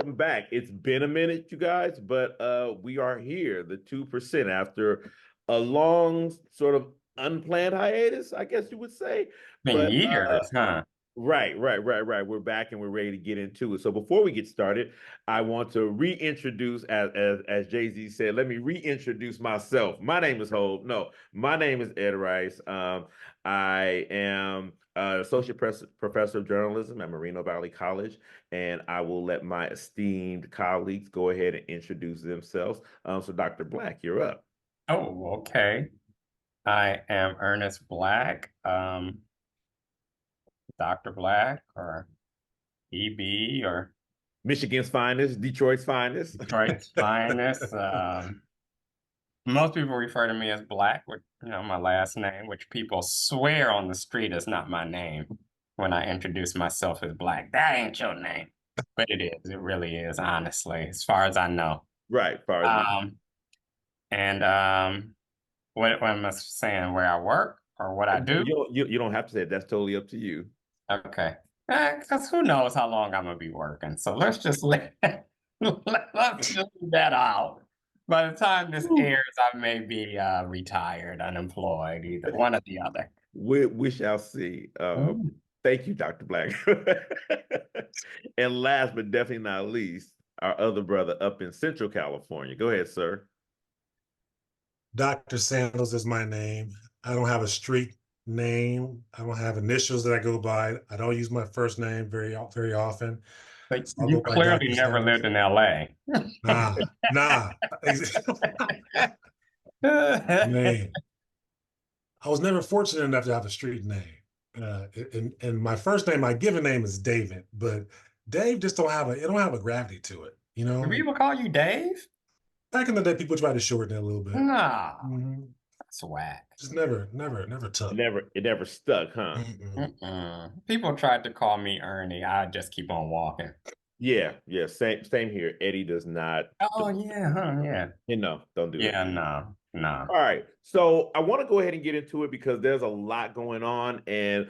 welcome back. It's been a minute, you guys, but we are here, the 2%, after a long sort of unplanned hiatus, I guess you would say. Been But years, huh? right. We're back and we're ready to get into it. So before we get started, I want to reintroduce, as Jay-Z said, let me reintroduce myself. My name is Hope. No, my name is Ed Rice. I am associate professor of journalism at Moreno Valley College, and I will let my esteemed colleagues go ahead and introduce themselves. So Dr. Black, you're up. Oh, okay. I am Ernest Black, Dr. Black, or EB, or Michigan's finest, Detroit's finest. Detroit's finest. Most people refer to me as Black, with my last name, which people swear on the street is not my name when I introduce myself as Black. That ain't your name, but it is. It really is, honestly, as far as I know. Right, far as you know. Um, and what am I saying? Where I work or what I do? You don't have to say it. That's totally up to you. Okay. Because who knows how long I'm gonna be working. So let's just let's just leave that out. By the time this airs, I may be retired, unemployed, either one or the other. We shall see. Mm. Thank you, Dr. Black. And last but definitely not least, our other brother up in Central California. Go ahead, sir. Dr. Sandals is my name. I don't have a street name. I don't have initials that I go by. I don't use my first name very often. But So I'll you go by clearly Dr. never Sandals. lived in LA. Nah. Man, I was never fortunate enough to have a street name. And my first name, my given name is David, but Dave just it don't have a gravity to it, you Do know? people call you Dave? Back in the day, people tried to shorten it a little bit. Nah, Mhm. that's whack. Just never took. It never stuck, huh? People tried to call me Ernie. I just keep on walking. Yeah. Same here. Eddie does not. Oh yeah, huh? Yeah. Don't do it. Yeah, no. All right. So I want to go ahead and get into it because there's a lot going on. And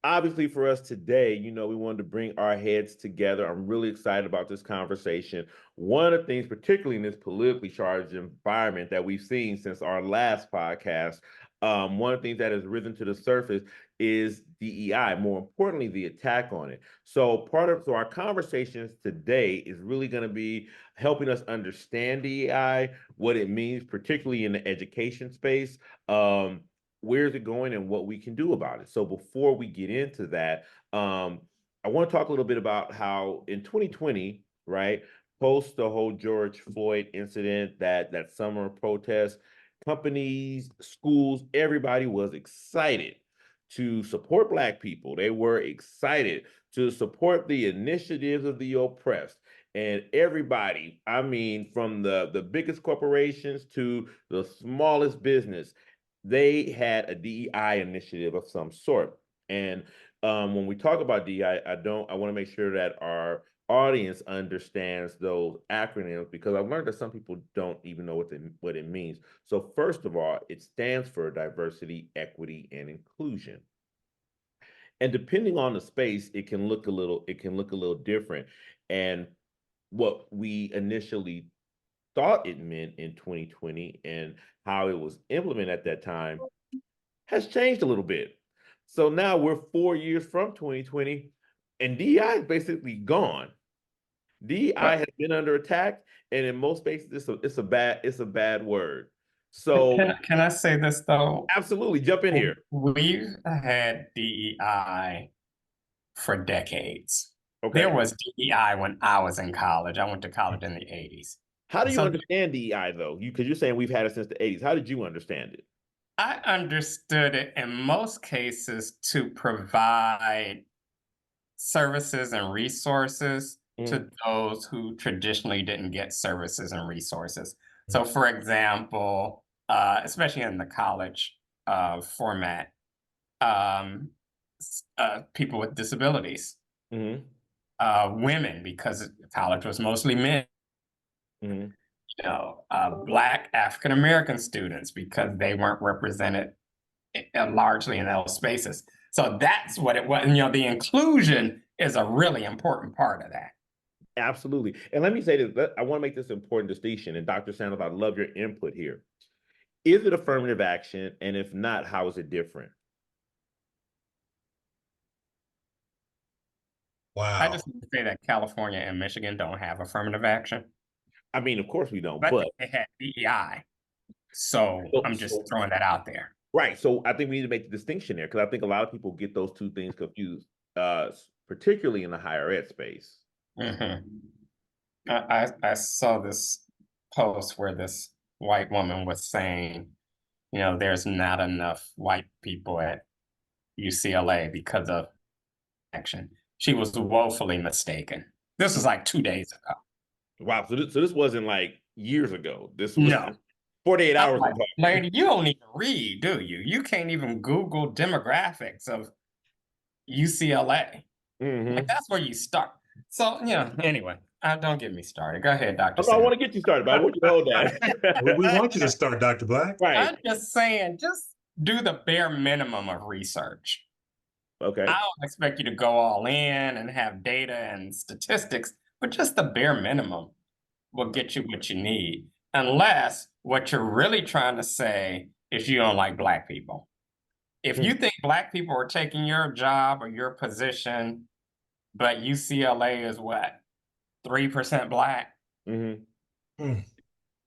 obviously for us today, we wanted to bring our heads together. I'm really excited about this conversation. One of the things, particularly in this politically charged environment that we've seen since our last podcast, one of the things that has risen to the surface is DEI, more importantly, the attack on it. So our conversations today is really going to be helping us understand DEI, what it means, particularly in the education space, where is it going and what we can do about it. So before we get into that, I want to talk a little bit about how in 2020, right, post the whole George Floyd incident, that summer protest, companies, schools, everybody was excited to support Black people. They were excited to support the initiatives of the oppressed. And everybody, I mean, from the biggest corporations to the smallest business, they had a DEI initiative of some sort. And when we talk about DEI, I want to make sure that our audience understands those acronyms because I've learned that some people don't even know what it means. So first of all, it stands for diversity, equity, and inclusion. And depending on the space, it can look a little different. And what we initially thought it meant in 2020 and how it was implemented at that time has changed a little bit. So now we're 4 years from 2020 and DEI is basically gone. DEI But has been under attack, and in most spaces, it's a bad word. So can I say this though? absolutely jump in here. We've had DEI for decades. There Okay. was DEI when I was in college. I went to college in the 80s. How do you So understand DEI though? Because you're saying we've had it since the 80s. How did you understand it? I understood it in most cases to provide services and resources Mm, to those who traditionally didn't get services and resources. So, for example, especially in the college format, um, people with disabilities, mm, women, because college was mostly men, mm. Black African American students, because they weren't represented largely in those spaces. So that's what it was. And, the inclusion is a really important part of that. Absolutely. And let me say this, I want to make this important distinction. And Dr. Sanders, I love your input here. Is it affirmative action? And if not, how is it different? I Wow. just want to say that California and Michigan don't have affirmative action, I mean, of course we don't, but but they had DEI. So so, I'm just so throwing that out there. right. So I think we need to make the distinction there because I think a lot of people get those two things confused, particularly in the higher ed space. Mm-hmm. I saw this post where this white woman was saying, there's not enough white people at UCLA because of action. She was woefully mistaken. This was like 2 days ago. Wow. So this wasn't like years ago. This was No. 48 I'm hours like, ago. lady, you don't even read, do you? You can't even Google demographics of UCLA. Like, Mm-hmm. that's where you start. So, anyway, don't get me started. Go ahead, Dr. I Sam. want to get you started, but I want you to hold We that. want you to start, Dr. Black. Right. I'm just saying, just do the bare minimum of research. I Okay. don't expect you to go all in and have data and statistics, but just the bare minimum will get you what you need. Unless what you're really trying to say is you don't like Black people. If you think Black people are taking your job or your position, but UCLA is what, 3% Black? Mm-hmm. Hmm.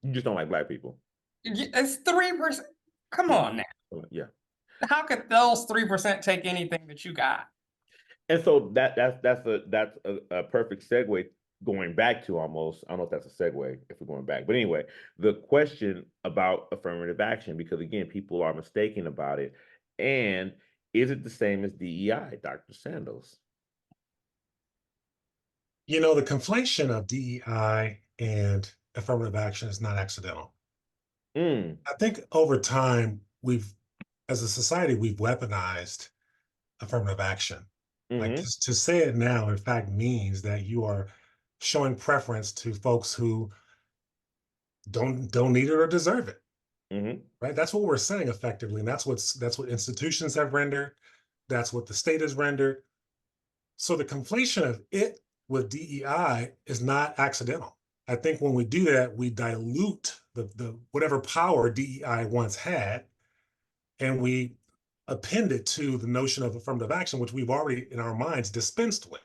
You just don't like Black people. It's 3%. Come Yeah. on now. Yeah. How could those 3% take anything that you got? And so that's a perfect segue going back to almost, I don't know if that's a segue if we're going back, but anyway, the question about affirmative action, because again, people are mistaken about it. And is it the same as DEI, Dr. Sandals? The conflation of DEI and affirmative action is not accidental. Mm, I think over time, as a society, we've weaponized affirmative action. Like mm-hmm, to say it now, in fact, means that you are showing preference to folks who don't need it or deserve it. mm-hmm, Right? That's what we're saying effectively, and that's what institutions have rendered. That's what the state has rendered. So the conflation of it with DEI is not accidental. I think when we do that, we dilute the whatever power DEI once had, and we append it to the notion of affirmative action, which we've already in our minds dispensed with.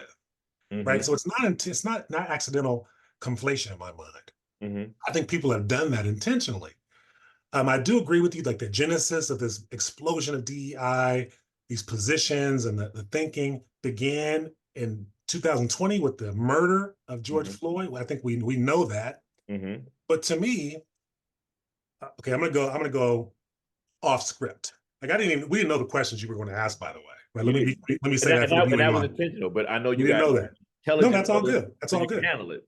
Right. mm-hmm, So it's not accidental conflation in my mind. mm-hmm, I think people have done that intentionally. I do agree with you, like the genesis of this explosion of DEI, these positions and the thinking began in 2020 with the murder of George mm-hmm, Floyd. I think we know that. mm-hmm. But to me, okay, I'm gonna go off script. Like we didn't know the questions you were going to ask, by the way. Right? You Let me did. let me And say that, that and for the that, and viewing that was audience. intentional, but I know We you didn't guys know are that. No, intelligent that's all brothers, good. That's so all you can good. handle it.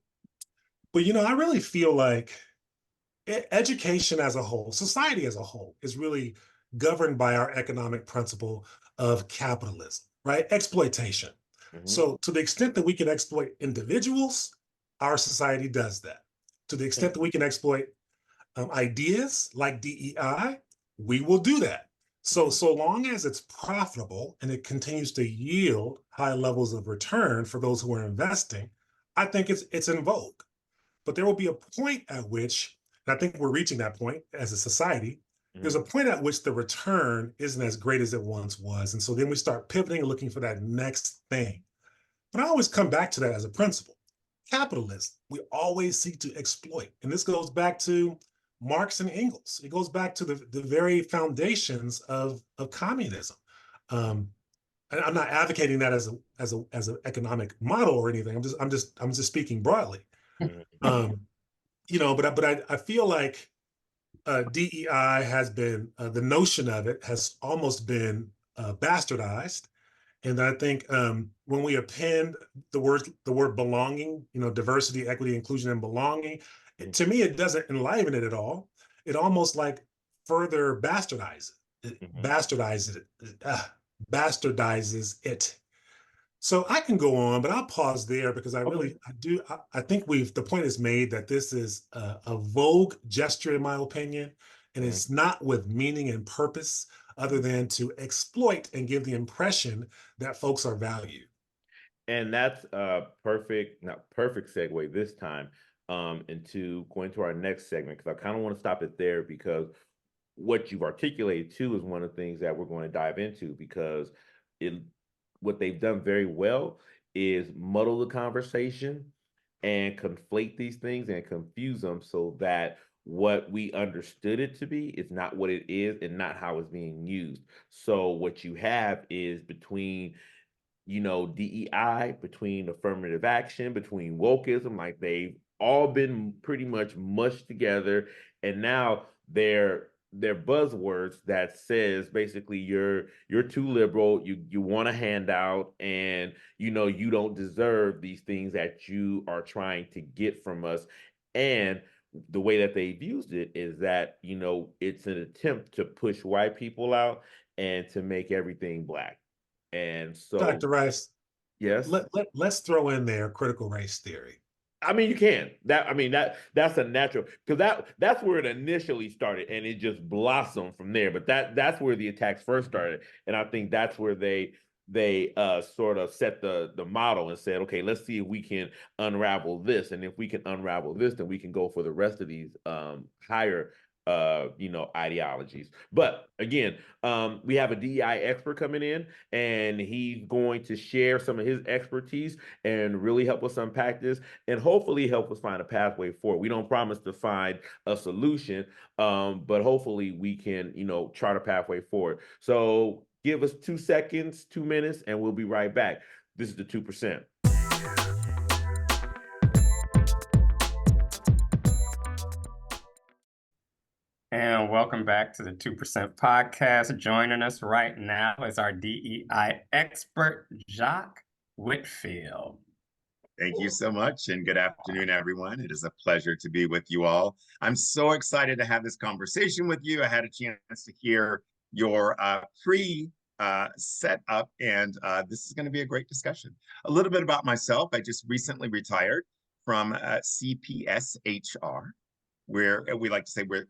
But I really feel like education as a whole, society as a whole, is really governed by our economic principle of capitalism, right? Exploitation. Mm-hmm, So, to the extent that we can exploit individuals, our society does that. To the extent that we can exploit ideas like DEI, we will do that. So, mm-hmm, so long as it's profitable and it continues to yield high levels of return for those who are investing, I think it's in vogue. But there will be a point at which, and I think we're reaching that point as a society, there's mm-hmm. a point at which the return isn't as great as it once was. And so then we start pivoting and looking for that next thing. But I always come back to that as a principle. Capitalism, we always seek to exploit. And this goes back to Marx and Engels. It goes back to the very foundations of communism. Um, I'm not advocating that as an economic model or anything. I'm just speaking broadly. Mm-hmm. Um, but I feel like DEI has been the notion of it has almost been bastardized, and I think when we append the word belonging, diversity, equity, inclusion, and belonging, to me it doesn't enliven it at all. It almost like further Mm-hmm. bastardizes bastardizes it. So I can go on, but I'll pause there because Okay. I think the point is made that this is a vogue gesture, in my opinion, and Mm-hmm. it's not with meaning and purpose other than to exploit and give the impression that folks are valued. And that's a perfect, not perfect segue this time, into going to our next segment, because I kind of want to stop it there, because what you've articulated too is one of the things that we're going to dive into, because it what they've done very well is muddle the conversation and conflate these things and confuse them so that what we understood it to be is not what it is and not how it's being used. So what you have is between, DEI, between affirmative action, between wokeism, like they've all been pretty much mushed together, and now they're buzzwords that says basically you're too liberal, you want a handout, and you don't deserve these things that you are trying to get from us. And the way that they've used it is that it's an attempt to push white people out and to make everything black. And so, Dr. Rice, yes, let's throw in there critical race theory. I mean, you can. That's a natural, because that's where it initially started, and it just blossomed from there. But that's where the attacks first started, and I think that's where they sort of set the model and said, okay, let's see if we can unravel this, and if we can unravel this, then we can go for the rest of these higher ideologies. But again, we have a DEI expert coming in, and he's going to share some of his expertise and really help us unpack this, and hopefully help us find a pathway forward. We don't promise to find a solution, but hopefully we can, chart a pathway forward. So give us 2 seconds, 2 minutes, and we'll be right back. This is the 2%. And welcome back to the 2% podcast. Joining us right now is our DEI expert, Jacques Whitfield. Thank you so much, and good afternoon, everyone. It is a pleasure to be with you all. I'm so excited to have this conversation with you. I had a chance to hear your pre-setup, and this is going to be a great discussion. A little bit about myself. I just recently retired from CPS HR, where we like to say we're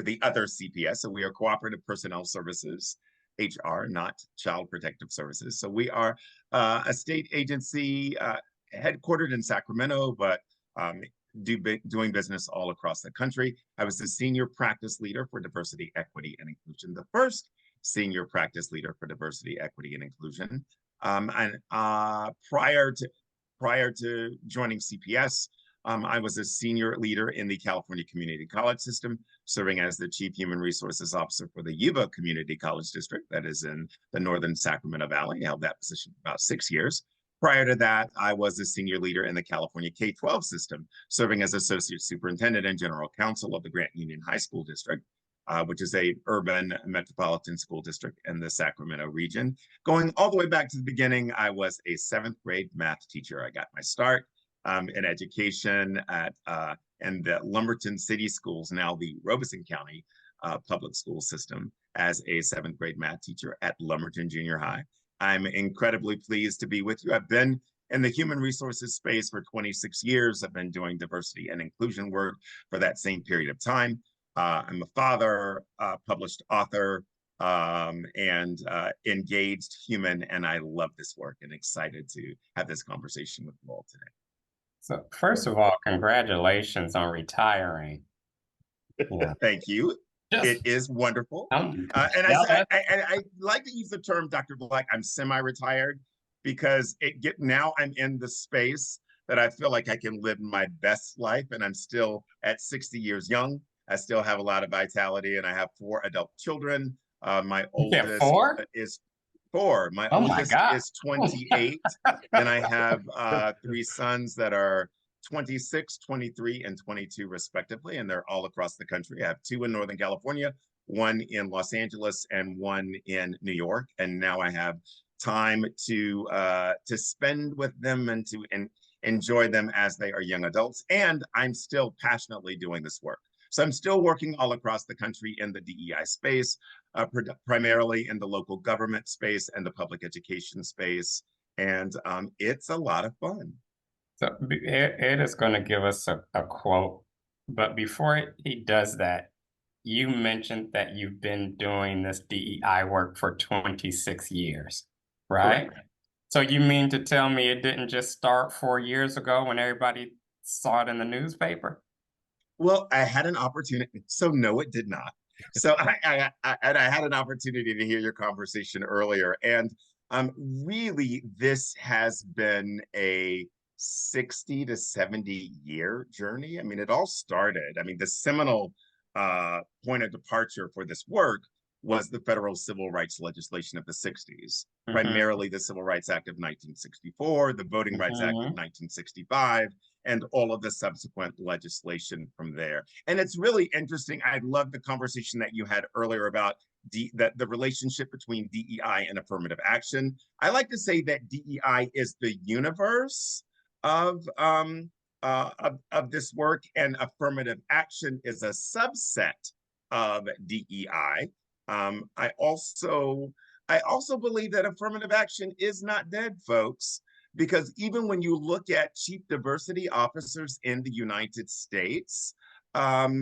the other CPS, so we are Cooperative Personnel Services HR, not Child Protective Services. So we are a state agency headquartered in Sacramento, but doing business all across the country. I was the senior practice leader for diversity, equity, and inclusion, the first senior practice leader for diversity, equity, and inclusion. And prior to joining CPS, I was a senior leader in the California Community College System, serving as the Chief Human Resources Officer for the Yuba Community College District that is in the northern Sacramento Valley. I held that position for about 6 years. Prior to that, I was a senior leader in the California K-12 system, serving as Associate Superintendent and General Counsel of the Grant Union High School District, which is a urban metropolitan school district in the Sacramento region. Going all the way back to the beginning, I was a 7th grade math teacher. I got my start in education in the Lumberton City Schools, now the Robeson County public school system, as a 7th grade math teacher at Lumberton Junior High. I'm incredibly pleased to be with you. I've been in the human resources space for 26 years. I've been doing diversity and inclusion work for that same period of time. I'm a father, published author, and engaged human, and I love this work and excited to have this conversation with you all today. So first of all, congratulations on retiring. Yeah. Thank you. It is wonderful. And I like to use the term, Dr. Black, I'm semi-retired, because now I'm in the space that I feel like I can live my best life, and I'm still at 60 years young. I still have a lot of vitality, and I have 4 adult children. My oldest is 4. My oldest is 28. Then I have 3 sons that are 26, 23, and 22 respectively, and they're all across the country. I have 2 in Northern California, 1 in Los Angeles, and 1 in New York. And now I have time to spend with them and to enjoy them as they are young adults. And I'm still passionately doing this work. So I'm still working all across the country in the DEI space, primarily in the local government space and the public education space. And it's a lot of fun. So Ed is going to give us a quote, but before he does that, you mentioned that you've been doing this DEI work for 26 years, right? Correct. So you mean to tell me it didn't just start 4 years ago when everybody saw it in the newspaper? Well, I had an opportunity. So no, it did not. So I had an opportunity to hear your conversation earlier, and really, this has been a 60 to 70-year journey. I mean, it all started. I mean, the seminal point of departure for this work was the federal civil rights legislation of the 60s, primarily the Civil Rights Act of 1964, the Voting Rights Act of 1965, and all of the subsequent legislation from there. And it's really interesting. I love the conversation that you had earlier about the relationship between DEI and affirmative action. I like to say that DEI is the universe of this work, and affirmative action is a subset of DEI. I also believe that affirmative action is not dead, folks, because even when you look at chief diversity officers in the United States, 4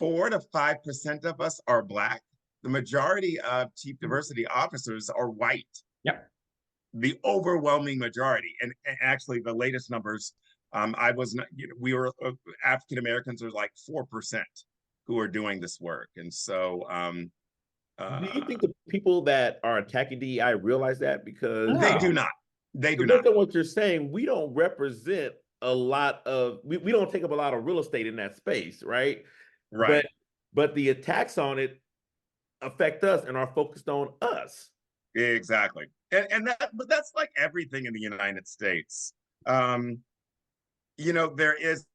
to 5% of us are Black. The majority of chief diversity officers are white. Yep. The overwhelming majority, and actually the latest numbers, I was not, we were African Americans are like 4% who are doing this work, and so. Do you think the people that are attacking DEI realize that? Because they do not. They do based not. on what you're saying, we don't represent a lot of, we don't take up a lot of real estate in that space, right? Right. But the attacks on it affect us and are focused on us. Exactly. But that's like everything in the United States. There is,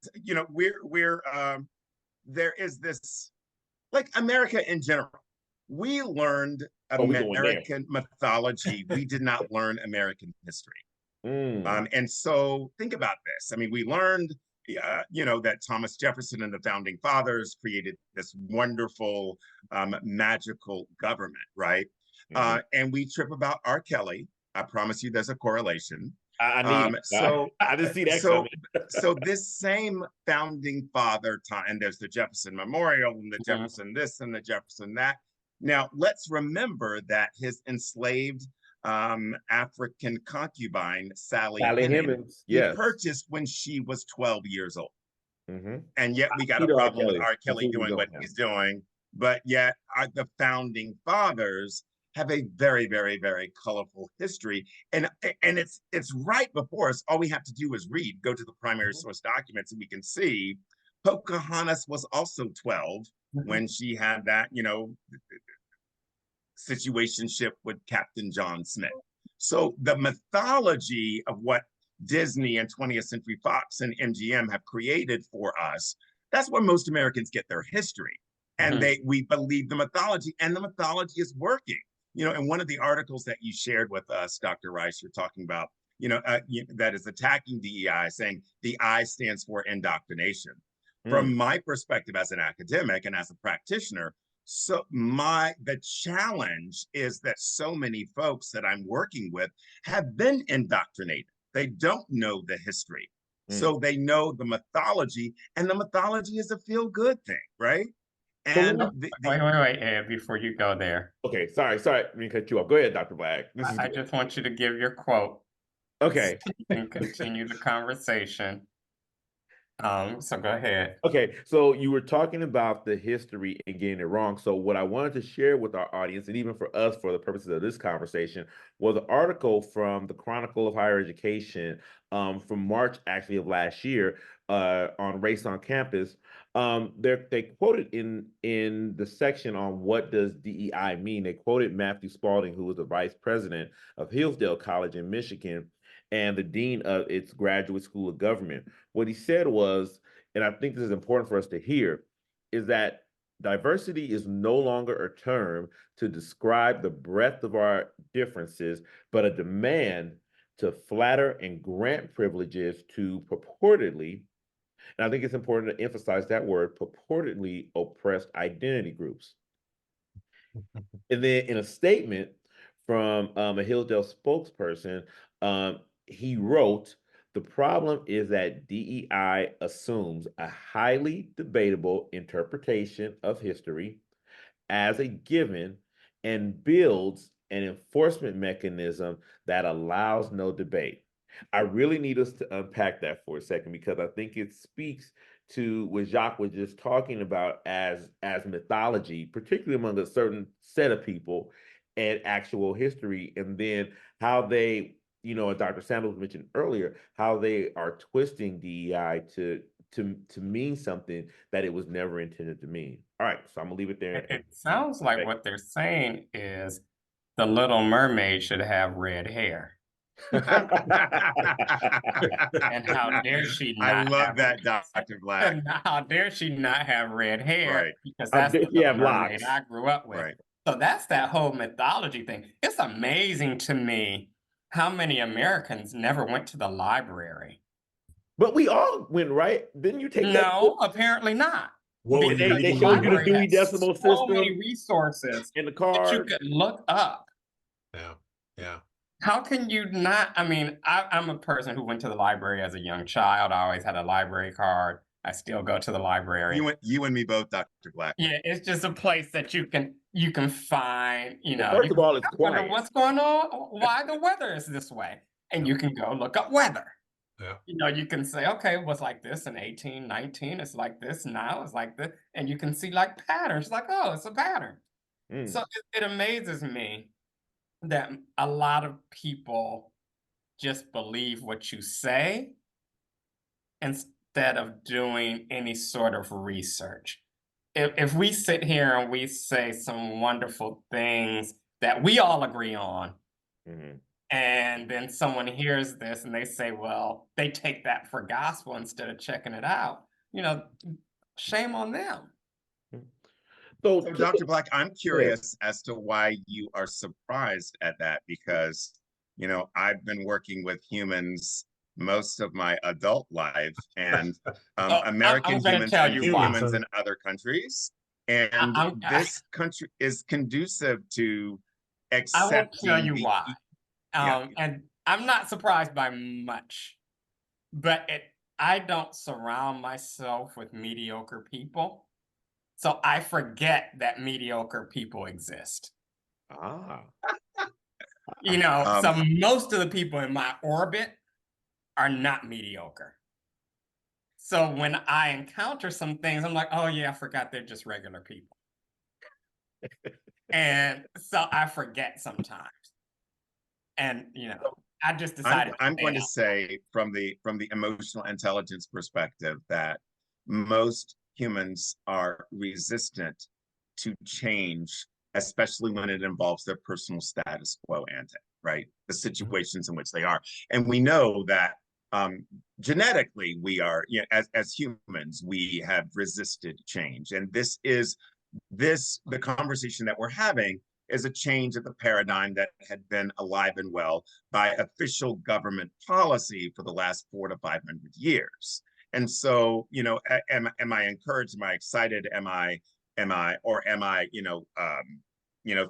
there is this, like America in general. We learned American mythology. We did not learn American history. And so think about this. I mean, we learned, that Thomas Jefferson and the founding fathers created this wonderful, magical government, right? And we trip about R. Kelly. I promise you there's a correlation. I need it. So I didn't see that coming. So this same founding father time, and there's the Jefferson Memorial and the Jefferson this and the Jefferson that. Now, let's remember that his enslaved African concubine, Sally Hemings, yes, he purchased when she was 12 years old. And yet we got a problem with R. Kelly doing what he's doing. But yet the founding fathers have a very, very, very colorful history. And it's right before us. All we have to do is go to the primary source documents, and we can see Pocahontas was also 12 when she had that, situationship with Captain John Smith. So the mythology of what Disney and 20th Century Fox and MGM have created for us, that's where most Americans get their history. And we believe the mythology, and the mythology is working. In one of the articles that you shared with us, Dr. Rice, you're talking about, that is attacking DEI, saying the I stands for indoctrination. From my perspective as an academic and as a practitioner, so the challenge is that so many folks that I'm working with have been indoctrinated. They don't know the history. So they know the mythology, and the mythology is a feel-good thing, right? And wait, Ed, before you go there. Okay, sorry, let me cut you off. Go ahead, Dr. Black. I just want you to give your quote. Okay. And continue the conversation. So go ahead. Okay, so you were talking about the history and getting it wrong. So what I wanted to share with our audience, and even for us, for the purposes of this conversation, was an article from the Chronicle of Higher Education from March, actually, of last year on race on campus. They quoted in the section on what does DEI mean. They quoted Matthew Spalding, who was the vice president of Hillsdale College in Michigan and the dean of its graduate school of government. What he said was, and I think this is important for us to hear, is that diversity is no longer a term to describe the breadth of our differences, but a demand to flatter and grant privileges to purportedly, and I think it's important to emphasize that word, purportedly oppressed identity groups. And then in a statement from a Hillsdale spokesperson, he wrote, "The problem is that DEI assumes a highly debatable interpretation of history as a given and builds an enforcement mechanism that allows no debate. I really need us to unpack that for a second because I think it speaks to what Jacques was just talking about as mythology, particularly among a certain set of people, and actual history, and then how they, as Dr. Sanders mentioned earlier, how they are twisting DEI to mean something that it was never intended to mean. All right, so I'm gonna leave it there. It sounds like what they're saying is the Little Mermaid should have red hair. And how dare she I not love have that, Dr. Black. and how dare she not have red hair? Right. Because How that's dare the she Little have Mermaid locks? I grew up with. Right. So that's that whole mythology thing. It's amazing to me how many Americans never went to the library. But we all went, right? Didn't you take that? No, apparently not. What were you Because They reading? showed you the library Dewey has Decimal so System many resources in the that you card. could look up. Yeah, yeah. How can you not? I mean, I'm a person who went to the library as a young child. I always had a library card. I still go to the library. You and me both, Dr. Black. Yeah, it's just a place that you can find, Well, first of all, it's I wonder quiet. what's going on, why the weather is this way. And you can go look up weather. Yeah. You can say, okay, it was like this in 1819, it's like this now, it's like this, and you can see like patterns, like, oh, it's a pattern. So it amazes me that a lot of people just believe what you say instead of doing any sort of research. If we sit here and we say some wonderful things that we all agree on, and then someone hears this and they say, well, they take that for gospel instead of checking it out, shame on them. So Dr. Black, I'm curious as to why you are surprised at that, because, I've been working with humans most of my adult life, and American humans and humans in other countries. And this country is conducive to accepting. I will tell you why. And I'm not surprised by much, but I don't surround myself with mediocre people. So I forget that mediocre people exist. So most of the people in my orbit are not mediocre. So when I encounter some things, I'm like, oh yeah, I forgot they're just regular people. And so I forget sometimes. And I just decided I'm going to say from the emotional intelligence perspective that most humans are resistant to change, especially when it involves their personal status quo ante, right? The situations in which they are. And we know that genetically we are, as humans, we have resisted change. And the conversation that we're having is a change of the paradigm that had been alive and well by official government policy for the last 400 to 500 years. And so, am I encouraged? Am I excited? Am I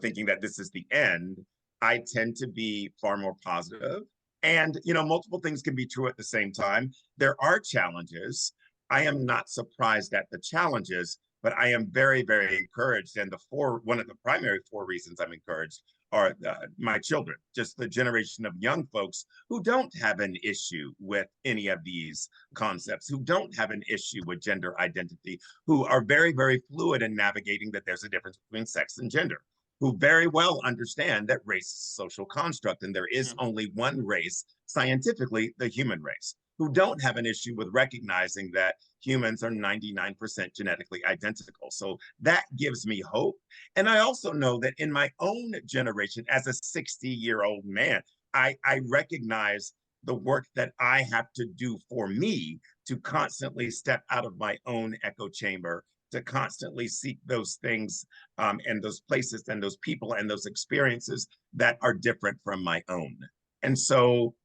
thinking that this is the end? I tend to be far more positive. And, multiple things can be true at the same time. There are challenges. I am not surprised at the challenges, but I am very, very encouraged. And one of the primary 4 reasons I'm encouraged are my children, just the generation of young folks who don't have an issue with any of these concepts, who don't have an issue with gender identity, who are very, very fluid in navigating that there's a difference between sex and gender, who very well understand that race is a social construct and there is only one race, scientifically, the human race, who don't have an issue with recognizing that humans are 99% genetically identical. So that gives me hope. And I also know that in my own generation, as a 60-year-old man, I recognize the work that I have to do for me to constantly step out of my own echo chamber, to constantly seek those things and those places and those people and those experiences that are different from my own. And so,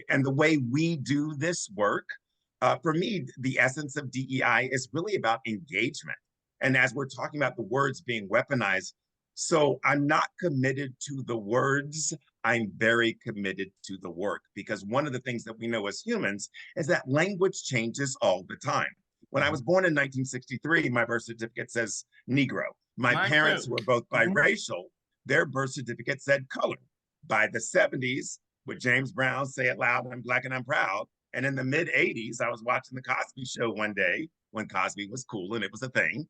and the way we do this work, for me, the essence of DEI is really about engagement. And as we're talking about the words being weaponized, so I'm not committed to the words, I'm very committed to the work, because one of the things that we know as humans is that language changes all the time. When I was born in 1963, my birth certificate says Negro. My parents were both biracial, their birth certificate said color. By the 70s, with James Brown, Say It Loud, I'm Black and I'm Proud. And in the mid 80s, I was watching the Cosby Show one day when Cosby was cool and it was a thing.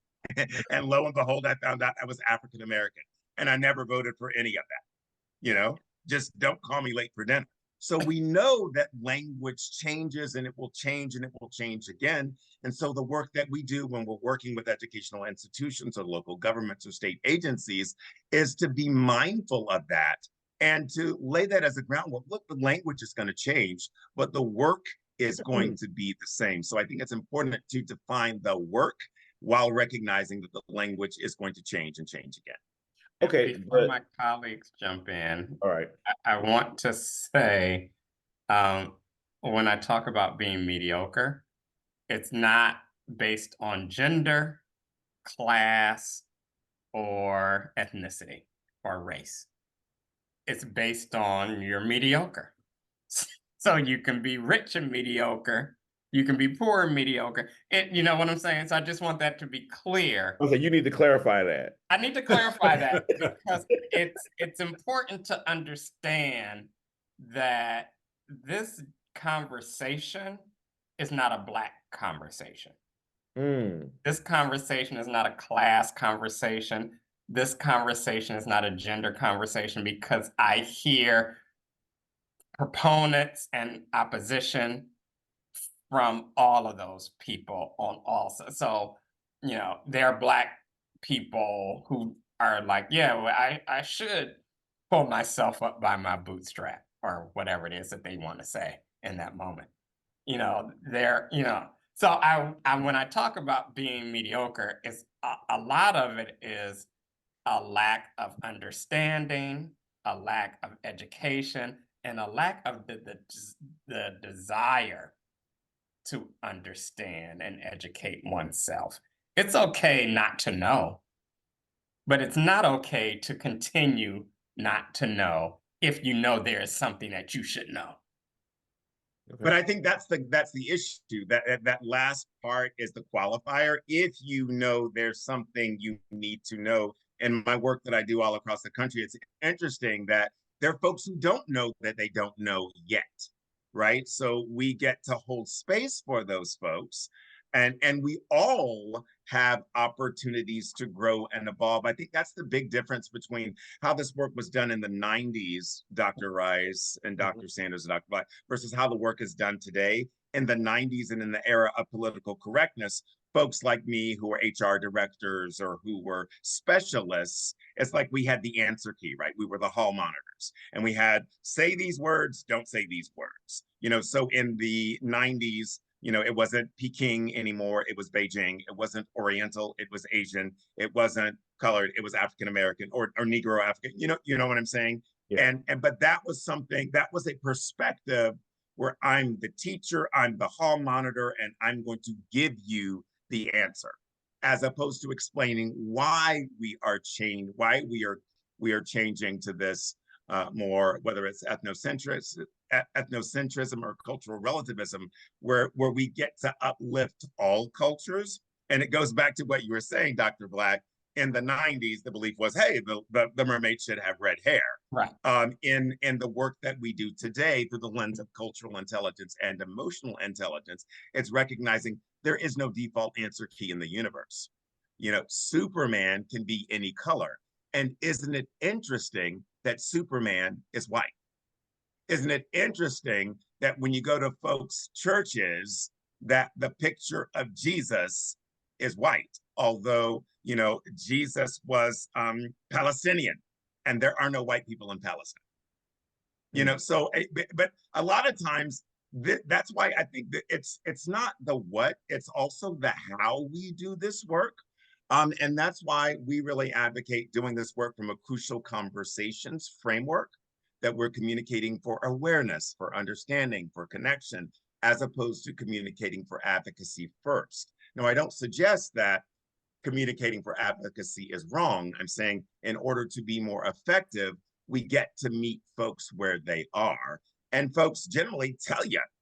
And lo and behold, I found out I was African American. And I never voted for any of that. Just don't call me late for dinner. So we know that language changes and it will change and it will change again. And so the work that we do when we're working with educational institutions or local governments or state agencies is to be mindful of that and to lay that as a groundwork. Look, the language is going to change, but the work is going to be the same. So I think it's important to define the work while recognizing that the language is going to change and change again. Okay. Before my colleagues jump in, all right. I want to say, when I talk about being mediocre, it's not based on gender, class, or ethnicity or race. It's based on you're mediocre. So you can be rich and mediocre. You can be poor and mediocre. You know what I'm saying? So I just want that to be clear. Okay, you need to clarify that. I need to clarify that because it's important to understand that this conversation is not a Black conversation. This conversation is not a class conversation. This conversation is not a gender conversation, because I hear proponents and opposition from all of those people on all sides. So, there are Black people who are like, yeah, well, I should pull myself up by my bootstrap, or whatever it is that they want to say in that moment. So I when I talk about being mediocre, it's a lot of it is a lack of understanding, a lack of education, and a lack of the desire to understand and educate oneself. It's okay not to know, but it's not okay to continue not to know if you know there is something that you should know. Okay. But I think that's the issue. That last part is the qualifier. If you know there's something you need to know. In my work that I do all across the country, it's interesting that there are folks who don't know that they don't know yet, right? So we get to hold space for those folks. And we all have opportunities to grow and evolve. I think that's the big difference between how this work was done in the 90s, Dr. Rice and Dr. Sanders and Dr. Black, versus how the work is done today. In the 90s and in the era of political correctness, folks like me who were HR directors or who were specialists, it's like we had the answer key, right? We were the hall monitors, and we had say these words, don't say these words. So in the 90s, it wasn't Peking anymore. It was Beijing. It wasn't Oriental. It was Asian. It wasn't colored. It was African American or Negro African. You know what I'm saying? Yeah. But that was a perspective where I'm the teacher, I'm the hall monitor, and I'm going to give you the answer, as opposed to explaining why we are changing to this more, whether it's ethnocentrism or cultural relativism, where we get to uplift all cultures. And it goes back to what you were saying, Dr. Black. In the 90s, the belief was, hey, the mermaid should have red hair. Right. In the work that we do today through the lens of cultural intelligence and emotional intelligence, it's recognizing there is no default answer key in the universe. Superman can be any color. And isn't it interesting that Superman is white? Isn't it interesting that when you go to folks' churches, that the picture of Jesus is white, although, Jesus was Palestinian, and there are no white people in Palestine. So, but a lot of times, that's why I think that it's not the what, it's also the how we do this work. And that's why we really advocate doing this work from a crucial conversations framework, that we're communicating for awareness, for understanding, for connection, as opposed to communicating for advocacy first. Now, I don't suggest that communicating for advocacy is wrong. I'm saying in order to be more effective, we get to meet folks where they are. And folks generally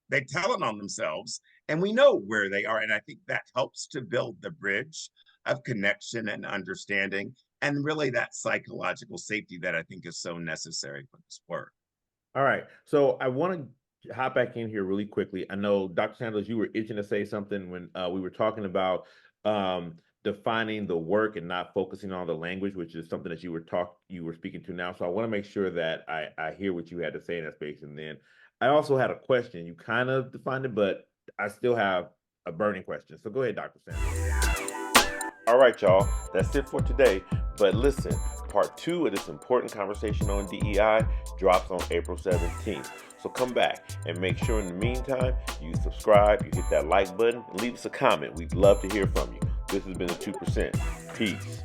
they tell it on themselves, and we know where they are. And I think that helps to build the bridge of connection and understanding. and really that psychological safety that I think is so necessary for this work. All right. So I want to hop back in here really quickly. I know, Dr. Sanders, you were itching to say something when we were talking about defining the work and not focusing on the language, which is something that you were speaking to now. So I want to make sure that I hear what you had to say in that space. And then I also had a question. You kind of defined it, but I still have a burning question. So go ahead, Dr. Sanders. All right, y'all. That's it for today. But listen, part 2 of this important conversation on DEI drops on April 17th. So come back and make sure in the meantime, you subscribe, you hit that like button, and leave us a comment. We'd love to hear from you. This has been the 2%. Peace.